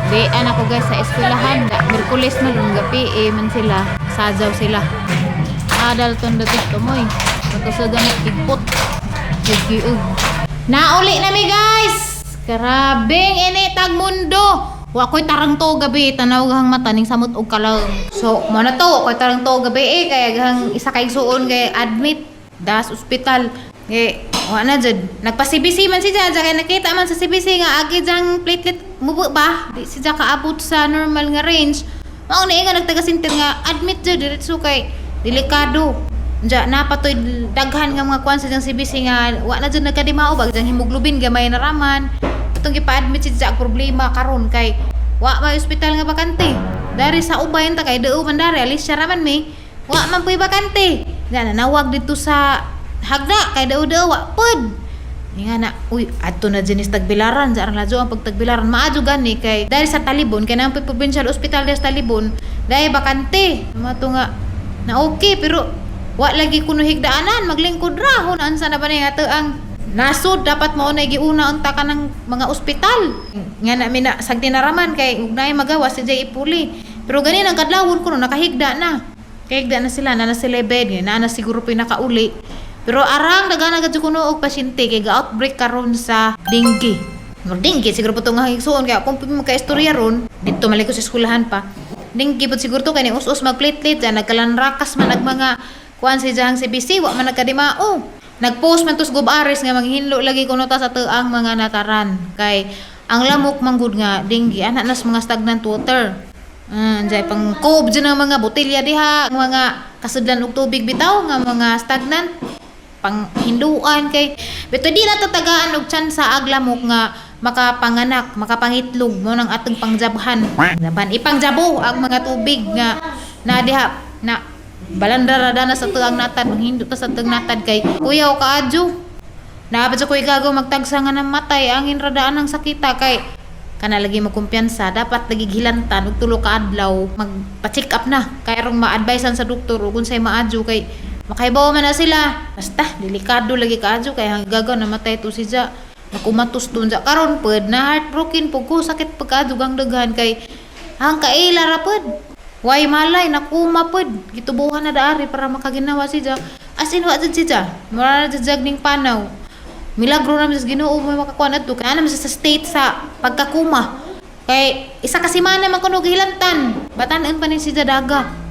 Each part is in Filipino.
Di, anak ko guys, sa eskwelahan. Merkulis na rin, gapi, man sila. Sajaw sila. Dalton na dito mo eh. Magkasagang tigpot. Gigiug. Nauli na mi guys! Karabing initag mundo. Wa ko'y tarang to gabi. Tanaw gahang mata ning samot og kalaw. So, mo na to. Ko'y tarang to gabi kaya gahang isa kay suon kay admit. Das ospital. Wa na jud. Nagpa-CBC man si Jaja kay nakita man sa CBC nga agi jang platelet mubo ba? Di si Jaja kaabot sa normal nga range. Mao ni nga nagtaga-center nga admit jud diretso kay delikado. Diya napatoy daghan nga mga kuan sa jang CBC nga wa na jud nagkadimao bag jang hemoglobin gamay na raman. Itong gipa-admit si Jaja problema karon kay wa may ospital nga bakante. Dari sa ubay ta kay deo man dari alis siya raman mi. Wa man puy bakante. Diya nanawag dito sa hagda kay daw-daw pod. Nga na, uy, adto na jenis Tagbilaran, sa lajo ang pagtagbilaran maadyo gani kay dahil sa Talibon kay nang provincial hospital sa Talibon, dahil bakante. Mato nga na okay pero wa lagi kuno higdaanan maglingkod ra hun ansa na ba ni ato ang nasod dapat mao na giuna unta ka ng mga ospital. Nga na mina sagdi na raman kay ugnay magawa si Jay Ipuli. Pero gani ang kadlawon kuno nakahigda na. Kahigda na sila na sila bed na siguro pinakauli. Pero arang daga na gadyo kuno og pasyente kay ga-outbreak karon sa dengue. Ng dengue siguro po itong higsuon kaya kung magka-istorya ron dito maliko sa eskwelahan pa. Dengue po siguro to kay ni us-us magplatelet dyan nagkalanrakas man nag mga kuan si jahang CBC wa man nagkadimao. Nagpost man tos gobares nga manghinlo lagi kuno ta sa tuang mga nataran kay ang lamok manggud nga dengue ana nas mga stagnant water. Jay pang cove dyan ang mga botelya diha mga kasudlan og tubig bitaw nga mga stagnant pang hinduan kay beto di na tatagaan og chance sa aglamok nga makapanganak makapangitlog mo nang atong pangjabhan naban ipangjabo ang mga tubig nga na diha na balandrarada na sa tuang natad hindo ta sa tuang natad kay kuyaw kaadyo na ba koy gago magtagsa nga ng matay angin radaan ang sakita kay kana lagi magkumpiyansa dapat lagi gilantan og tulo ka adlaw magpa-check up na kay rong ma-advisean sa doktor ug unsay maadyo kay makaibaw man na sila. Basta, delikado lagi kaadyo kaya hanggang gagaw namatay to si Ja. Nakumatos doon Ja. Karon pod, na heartbroken po ko. Sakit pagkaadyo gang daghan kay hang kaila ra pod. Way malay, nakuma pod. Gitubuhan na daari para makaginawa si Ja. As in, wa si Ja. Mura na jajag ning panaw. Milagro naman sa ginoo mo makakuha na to. Kaya naman sa state sa pagkakuma. Kay isa kasi man naman kuno gilantan. Batanan pa ni si Ja daga.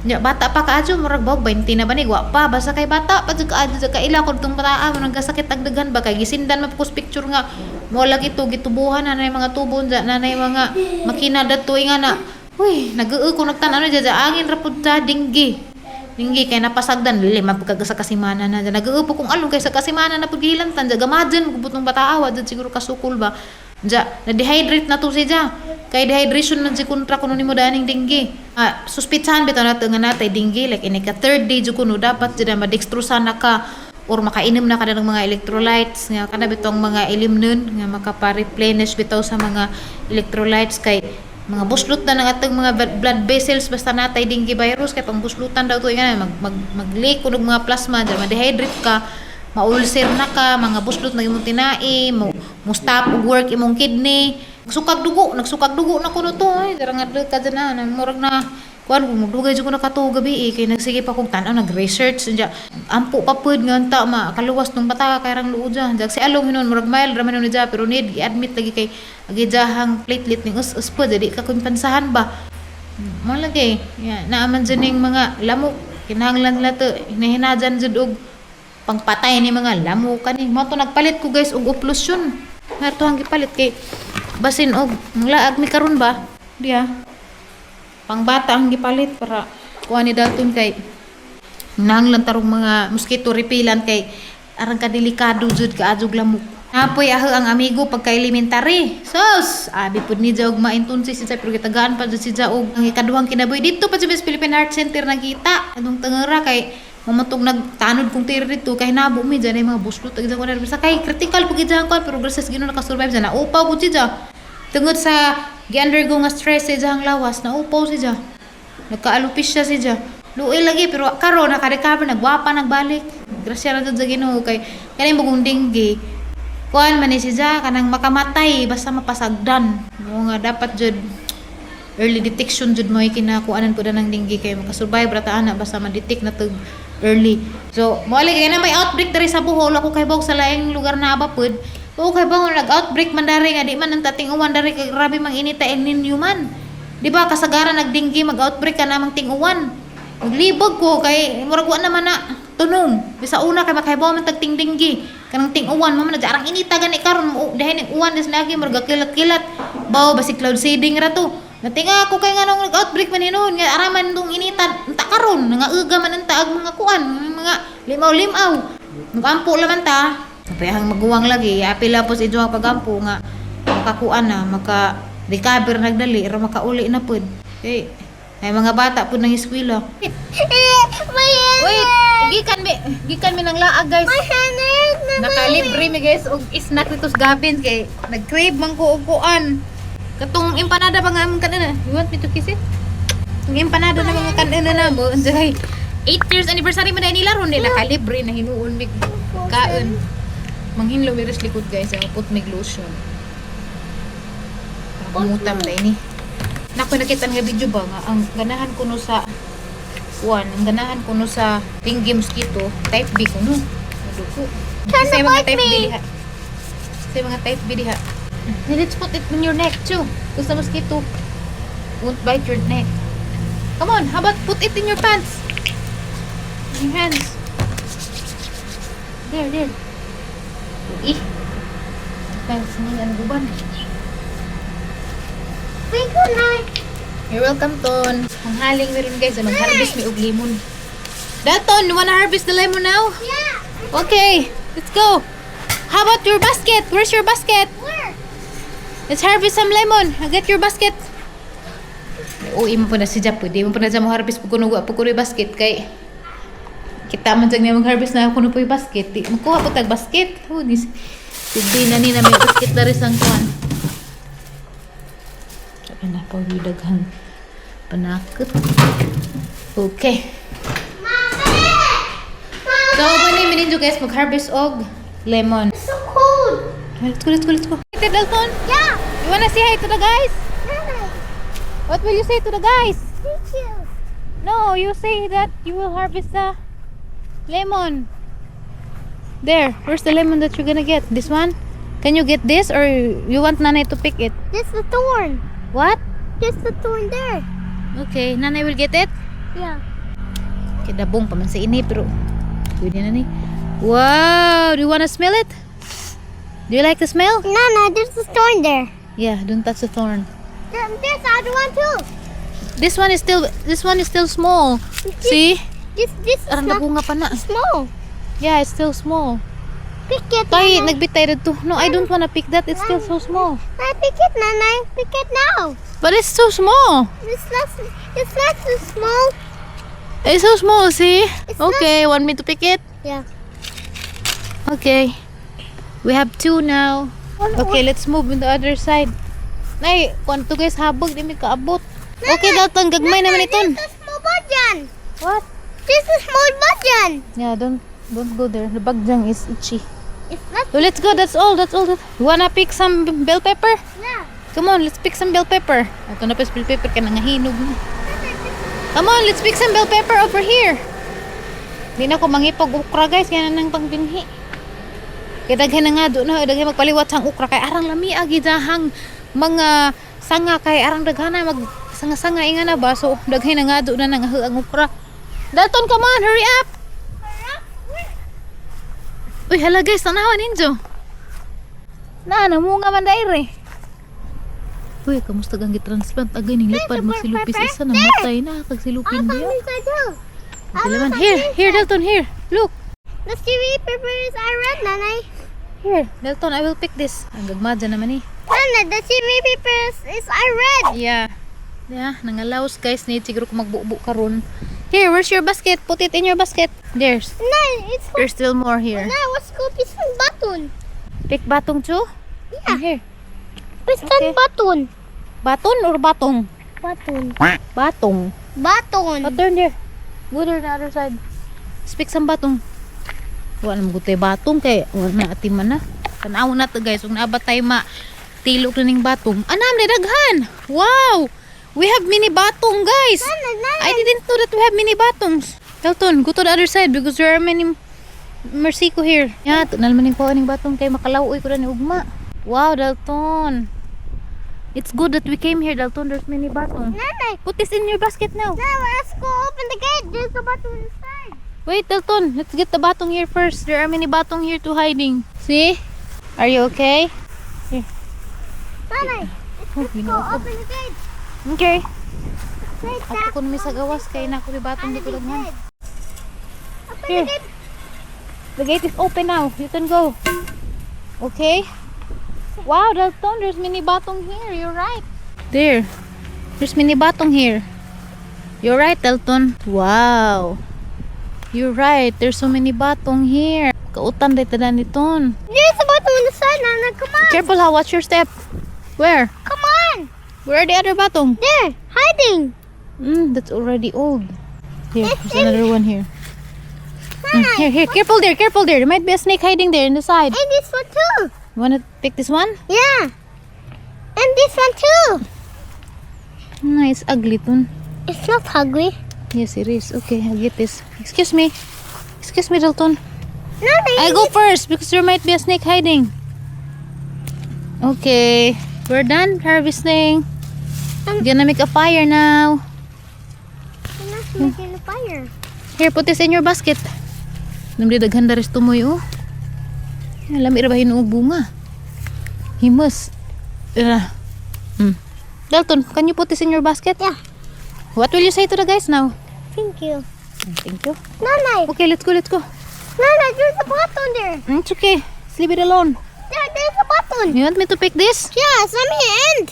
Ya bata pa kaadyo murag ba 20 na ba ni wa pa basta kay bata pa jud kaadyo sa kaila kun tung pataa mo nagkasakit ang daghan ba kay gisindan mapukos picture nga mo lagi to gitubuhan na nay mga tubon na nay mga makina datoy nga na uy nag-uu ko nagtan-ano dya angin ra pud ta dengue kay napasagdan lima pagka sa kasimana na nag-uu po kung alon kay sa kasimana na paghilantan dya gamajen gubutong bataawa dyan siguro kasukol ba dya na dehydrate na to si dya kay dehydration man si kontra kuno nimo daning dengue suspitsahan bitaw nato nga natay dengue like ini ka third day jud kuno dapat jud madextrosa na ka or makainom na ka ng mga electrolytes nga kada bitong mga ilimnon nga makapa-replenish bitaw sa mga electrolytes kay mga buslot na ng atong mga blood vessels basta natay dengue virus kay pang buslutan daw to nga mag-leak kunog mga plasma dyan ma-dehydrate ka ma-ulcer na ka mga buslot na imong tinai mo stop og work imong kidney nagsukag dugo na kuno to darang adto ka dyan na murag na kuan kung dugay jud ko na kato gabi kay nagsige pa kog tan-aw nag-research dya ampo pa pud nga ta makaluwas nung bata kay rang luod dya si along hinon murag mild ra man ni dya pero need i-admit lagi kay agi jahang platelet ning us pud di ka kumpansahan ba malagi naaman dyan ning mga lamok kinahanglan nila to hinahinadyan jud og pangpatay ni mga lamok kani mo to nagpalit ko guys og oplusyon narto ang gipalit kay basin og manglaag mi karon ba diya pangbata ang gipalit para kuha ni Dalton kay nanglan tarong mga mosquito repellent kay arang ka delikado jud kaadjog lamok napoy aho ang amigo pagka elementary sus abi pud ni og maintunsi si sa pero gitagaan pa jud si og ang ikaduhang kinabuhi dito pa sa Philippine Art Center nakita adong tangera kay mamatog nagtanod kung tiri dito kay nabo mi dyan ay mga buslot ag ko na sa kay critical pag dyan ko pero gracias Ginoo naka-survive dyan na upaw po siya tungod sa gi-undergo nga stress sa dyan lawas na upaw siya nagka-alopecia siya luoy lagi pero karon naka-recover nagwapa nagbalik grasya ra jud sa Ginoo kay kanay bagong dengue kuan man ni siya kanang makamatay basta mapasagdan. Mo nga dapat jud early detection jud mo kinakuanan po na ng dengue kay makasurvive rata ana basta ma-detect na tug early. So, mo ali kay na may outbreak diri sa Bohol ako kay bawog sa laing lugar na abapod. O kay bawog nag-outbreak man dari nga di man ang tating uwan dari kay grabe mang inita El Nino man. Di ba kasagaran nagdinggi mag-outbreak ka namang ting-uwan. Maglibog ko kay murag wa naman na tunong. Bisa una kay makahibaw man tag ting-dinggi. Kanang ting-uwan mo man arang inita gani karon dahil ning uwan des lagi murag kilat-kilat. Baw basig cloud seeding ra to. Natinga ako kay nganong nag-outbreak man hinuon nga araman dong initan unta karon nga uga man anta ag mga kuan mga limaw-limaw. Magampo laman ta. Kapayang maguwang lagi apila po si Joang pagampo nga makakuan na maka-recover nagdali ra makauli na pud. Okay. Ay mga bata pud nang eskwela. Wait, gikan mi nang laag guys. Nakalibre mi guys og snack dito sa Gabin kay nag-crave man ko og kuan. Katong empanada pa nga among kanina. You want me to kiss it? Ang empanada na mga kanina na mo. 8 years anniversary man dahil nila ron. Nakalibre na hinuon mig kaon. Manghinlo miris likod guys. Ang put mig lotion. Pamutam na ini. Naku nakita nga video ba nga. Ang ganahan ko no sa ang ganahan ko no sa dengue mosquito. Type B ko no. Maduko. Sa mga type B diha. Sa mga type B diha. Let's put it in your neck too. Because the mosquito won't bite your neck. Come on, how about put it in your pants? In your hands. There. Eh. Pants ni ang guban. Wait, good night. You're welcome, Ton. Ang haling meron guys, mag-harvest mi og lemon. Dalton, you wanna harvest the lemon now? Yeah. Okay, let's go. How about your basket? Where's your basket? Where? Let's harvest some lemon. I'll get your basket. Oo, imo pa na si Jap. Di mo pa na siya harvest pag kuno yung basket. Kay kita man siya niya mag-harvest na kuno po yung basket. Di makuha po tag basket. Oh, si Dina ni na may basket na rin sang kuhan. Sabi na pa daghan panakot. Okay. So, pwede mininjo guys mag-harvest og lemon. It's so cold. Let's go. Hey, Dalton. Yeah. You wanna say hi to the guys? Hi. What will you say to the guys? Thank you. No, you say that you will harvest the lemon. There, where's the lemon that you're gonna get? This one? Can you get this or you want Nanay to pick it? This the thorn. What? This the thorn there. Okay, Nanay will get it? Yeah. Kidabong pa man sa ini pero pwede na ni. Wow, do you wanna smell it? Do you like the smell? No, there's the thorn there. Yeah, don't touch the thorn. There's the other one too. This one is still small. See? This is Arang not nabunga pa na. small. Yeah, it's still small. Pick it, Tay, Nanay. nagbitay dito. No, I don't wanna pick that. It's still so small. Pick it, Nanay. Pick it now. But it's so small. It's not so small. It's so small, see? It's not- Okay, want me to pick it? Yeah. Okay. We have 2 now. Okay, let's move in the other side. Nay, kung to guys, habog, di may kaabot. Okay, Dalton, gagmay naman ito. This is small button. What? This is small button. Yeah, don't go there. The bagjang is itchy. It's not. So let's go, that's all. You wanna pick some bell pepper? Yeah. Come on, let's pick some bell pepper. Ito na pa bell pepper ka nangahinog. Come on, let's pick some bell pepper over here. Di na ko mangipog ukra guys, kaya nang pangbinhi. Kaya daghan na nga doon na, daghan magpaliwat sang ukra kay arang lami agidahang mga sanga kay arang daghan na mag sanga-sanga inga na ba, so daghan na nga doon na nang ang ukra. Dalton, come on, hurry up. Uy, hala guys, tanawan ninyo. Namunga man daire. Uy, kamusta kang gitransplant agay ning lipad mo si Lupis isa nang matay na kag si Lupin dia. Dilaman, here Dalton, here. Look. The chili pepper is red, Nanay. Here, Dalton, I will pick this. Ang gagma dyan naman eh. Nanay, the chili pepper is red. Yeah. Yeah, nangalaos guys ni siguro ko magbubo karon. Here, where's your basket? Put it in your basket. There's still more here. Nanay, what's called piston button? Pick batong too? Yeah. Here. Piston Okay. button. Baton or batong? Button. Batong. Button. Oh, turn there. Go there the other side. Speak some batong. Wala naman ko tayo batong kay wala na atiman na. Tanaw na to guys, kung nabatay tilok na ning batong. Anam ni daghan. Wow! We have mini batong guys. I didn't know that we have mini batongs. Dalton, go to the other side because there are many Mersiko here. Ya, tunal man ning kuha ning batong kay makalawoy ko na ni ugma. Wow, Dalton. It's good that we came here, Dalton. There's many batong. Nanay. Put this in your basket now. Now let's go open the gate. There's a baton inside. Wait, Dalton. Let's get the batong here first. There are many batong here to hiding. See? Are you okay? Here. Nanay, Oh, let's go ginoo. open the gate. Okay. Wait, Ako kun mi sa gawas kay na ko ni batong Open dito the daghan. gate. Open Here. the gate. The gate is open now. You can go. Okay? Wow, Dalton, there's mini batong here. You're right. There. There's mini batong here. You're right, Dalton. Wow. You're right. There's so many batong here. Kautan day tanan niton. There's a baton inside, Nana. Come on. Careful ha, watch your step. Where? Come on. Where are the other batong? There, hiding. That's already old. Here, It's there's another one here. Nanay. Here, careful there, careful there. There might be a snake hiding there in the side. And this one too. You wanna pick this one? Yeah. And this one too. It's ugly tun. It's not ugly. Yes, it is. Okay, I'll get this. Excuse me. Excuse me, Dalton. Nanay. I go first because there might be a snake hiding. Okay, we're done harvesting. Gonna make a fire now. I'm not making a fire. Here, put this in your basket. Namdi daghan daris tumoy oh. Lami ra ba hinuog bunga? Himas. Dalton, can you put this in your basket? Yeah. What will you say to the guys now? Thank you. Thank you. Nanay. Okay, let's go, let's go. Nanay, there's a button there. It's okay. Let's leave it alone. There's a button. You want me to pick this? Yes, I'm here. And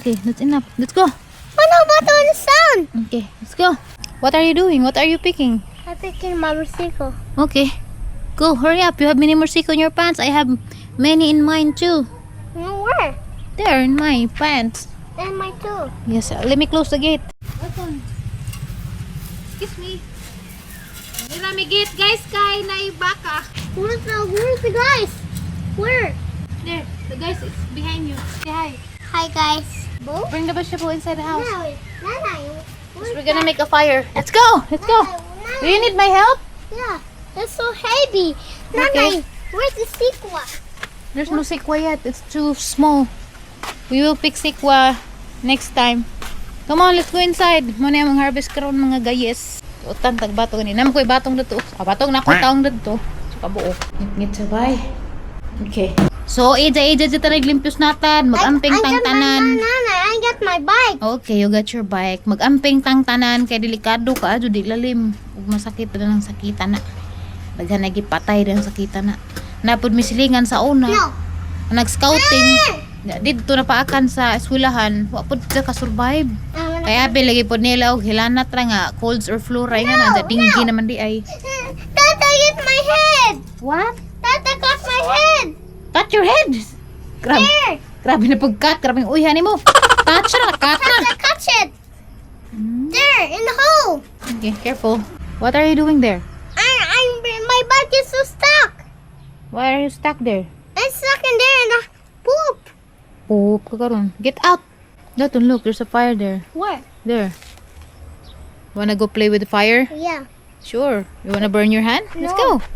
Okay, that's enough. Let's go. oh no, button is down. Okay, let's go. What are you doing? What are you picking? I'm picking my motorcycle. Okay. Go, hurry up. You have many morsiko in your pants. I have many in mine too. No, where? There in my pants. And my too. Yes, let me close the gate. Excuse me. Nira mi gate guys kay na baka. Where's the guys? Where? There, the guys is behind you. Say hi. Hi guys. Bo? Bring the vegetable inside the house. Nanay. We're gonna make a fire. Let's go. Let's go. Do you need my help? Yeah. It's so heavy. Okay. Nanay, where's the sequel? There's no sikwa yet. It's too small. We will pick sikwa next time. Come on, let's go inside. Muna yung harvest karon mga gayes. Utan tag bato ganina. Naman ko'y batong dito. Batong na ko'y taong dito. Sa kabuo. Ngit sabay. Okay. So, ija dito naglimpyos natin. Mag-amping tang tanan. Nanay, I got my bike. Okay, you got your bike. Mag-amping tang tanan kay delikado ka adto di lalim. Ug masakit na ng sakita na. Daghan na gipatay ng sakita na. Napod misilingan sa una. No. Nag-scouting. Dito na paakan sa eskwelahan. Wa pud ka survive. Kaya lagi pod nila og hilanat ra nga colds or flu ra nga na dinggi naman di ay. Tata hit my head. What? Tata cut my head. Touch your head. Grabe. There. Grabe na pagkat, grabe ang uyhan nimo. Touch ra cut na. Tata catch it. There, in the hole. Okay, careful. What are you doing there? My bike is so stuck. Why are you stuck there? I'm stuck in there in the poop. Poop ka karon. Get out. Dalton, look, there's a fire there. Where? There. Wanna go play with the fire? Yeah. Sure. You wanna burn your hand? Let's No. go.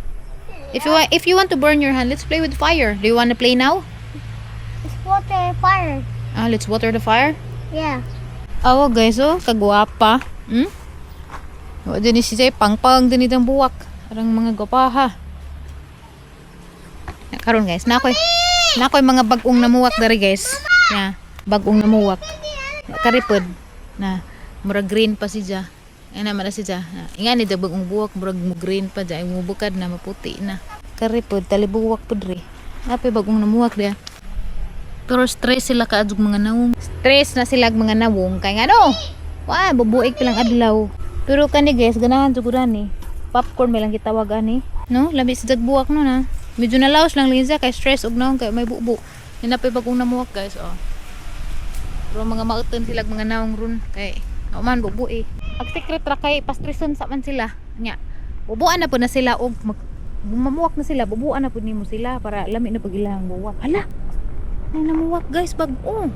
If you want to burn your hand, let's play with fire. Do you wanna play now? It's water fire. Let's water the fire. Yeah. Oh, guys, oh, kagwapa. O, din siya pangpang din itong buwak. Parang mga gwapaha. Karon guys, nakoy mga bagong namuwak dari guys. Yeah, bagong namuwak. Karipod na murag green pa siya. Ay naman na siya. Inga ni bagong buwak murag mo green pa dya. Ay bukad na maputi na. Karipod talibuwak pud ri. Napay bagong namuwak dia. Pero stress sila kaadtog mga nawong. Stress na sila mga nawong kay ngano? Wa bubuig pa lang adlaw. Pero kani guys, ganahan jud ni. Popcorn may lang gitawag ani. No, labi sa dagbuwak no na. Medyo nalaos lang liza kay stress og naong kay may bubo. Ninapay bagong namuwak guys, oh. Pero mga mauton sila mga nawong ron kay man bubo eh. Ang secret ra kay pastreson sa man sila. Nya. Bubuan na po na sila og mamuwak na sila, bubuan na pud nimo sila para lami na pag ilang buwak. Hala. Ay namuwak guys bag-o.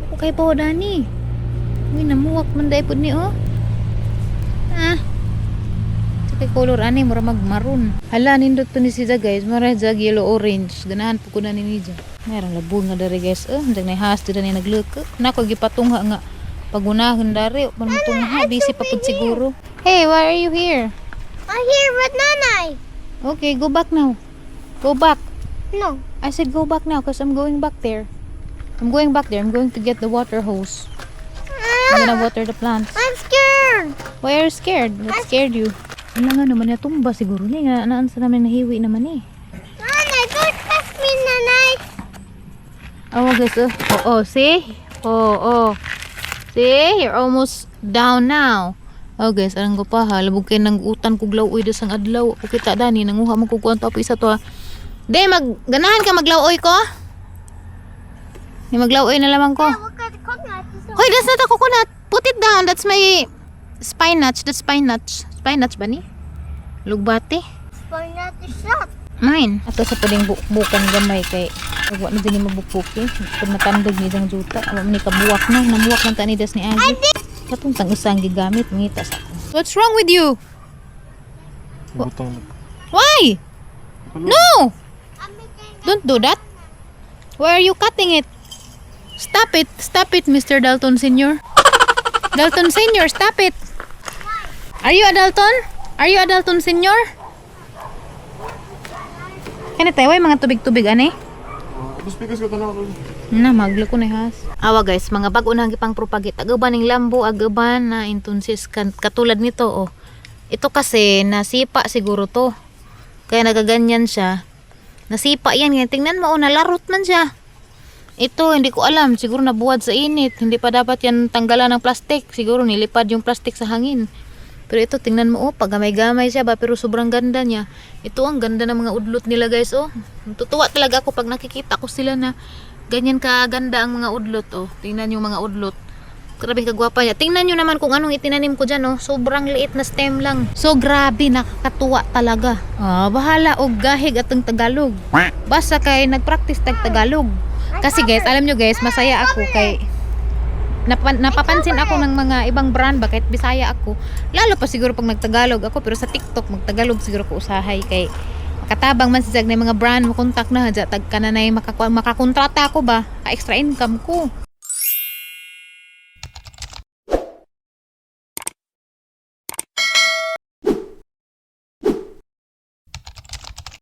Ako kay pa dani. Uy namuwak man dai pud ni oh. Ah. Kay color ani mura mag-maroon. Hala nindot to ni siya guys, mura jag yellow orange. Ganahan po ko na ni niya. Mayroong labon nga dari guys. Dag na has dira ni nagleuke. Nako gipatungha nga pagunahon dari man mutungha busy pa pud siguro. Hey, why are you here? I'm here with Nanay. Okay, go back now. Go back. No. I said go back now because I'm going back there. I'm going back there. I'm going to get the water hose. I'm gonna water the plants. I'm scared. Why are you scared? What scared you? Wala nga naman na tumba siguro ni nga naan sa namin nahiwi naman eh. Nanay, don't touch me, Nanay. Oh guys, see? See? You're almost down now. Oh guys, arang ko pa ha, labog kay nang utan kog lawoy desang adlaw. O kita dani nanguha man kog kuan to isa to ha. Day ganahan ka maglawoy ko? Ni maglawoy na lamang ko. Look at the coconut. Hoy, that's not a coconut. Put it down. That's my spinach. That's spinach. Spinach ba ni? Lugbate. Spinach is shot. Mine. Ato sa pwedeng bukang gamay kay wag na din mabupuki. Pag natandag ni isang juta, wag ni kabuwak na. Namuwak ng tanidas ni Agi. Katong tang isang gigamit ngita sa ako. What's wrong with you? Why? No! Don't do that. Why are you cutting it? Stop it. Stop it, Mr. Dalton Sr. Dalton Sr., stop it. Are you a Dalton? Are you a Dalton Sr.? Kaya tayo ay mga tubig-tubig, ane? Na, maglo ko na has. Awa guys, mga bago na gipang propagate. Agaban ng lambo, agaban na intunsis. Katulad nito, oh. Ito kasi, nasipa siguro to. Kaya nagaganyan siya. Nasipa yan. Tingnan mo, oh, nalarot man siya. Ito, hindi ko alam. Siguro nabuwad sa init. Hindi pa dapat yan tanggalan ng plastic. Siguro nilipad yung plastic sa hangin. Pero ito, tingnan mo, oh, pagamay-gamay siya ba? Pero sobrang ganda niya. Ito, ang ganda ng mga udlot nila, guys, oh. Tutuwa talaga ako pag nakikita ko sila na ganyan kaganda ang mga udlot, oh. Tingnan yung mga udlot. Grabe kagwapa niya. Tingnan nyo naman kung anong itinanim ko dyan, oh. Sobrang liit na stem lang. So, grabe, nakakatuwa talaga. Ah, bahala, og gahig atong Tagalog. Basta kay nagpractice Tagalog. Kasi guys, alam nyo guys, masaya ako kay napapansin ako ng mga ibang brand ba kahit Bisaya ako. Lalo pa siguro pag nagtagalog ako, pero sa TikTok magtagalog siguro ko usahay kay katabang man sa mga brand mo kontak na hadya tag kananay makakontrata ako ba, ka extra income ko.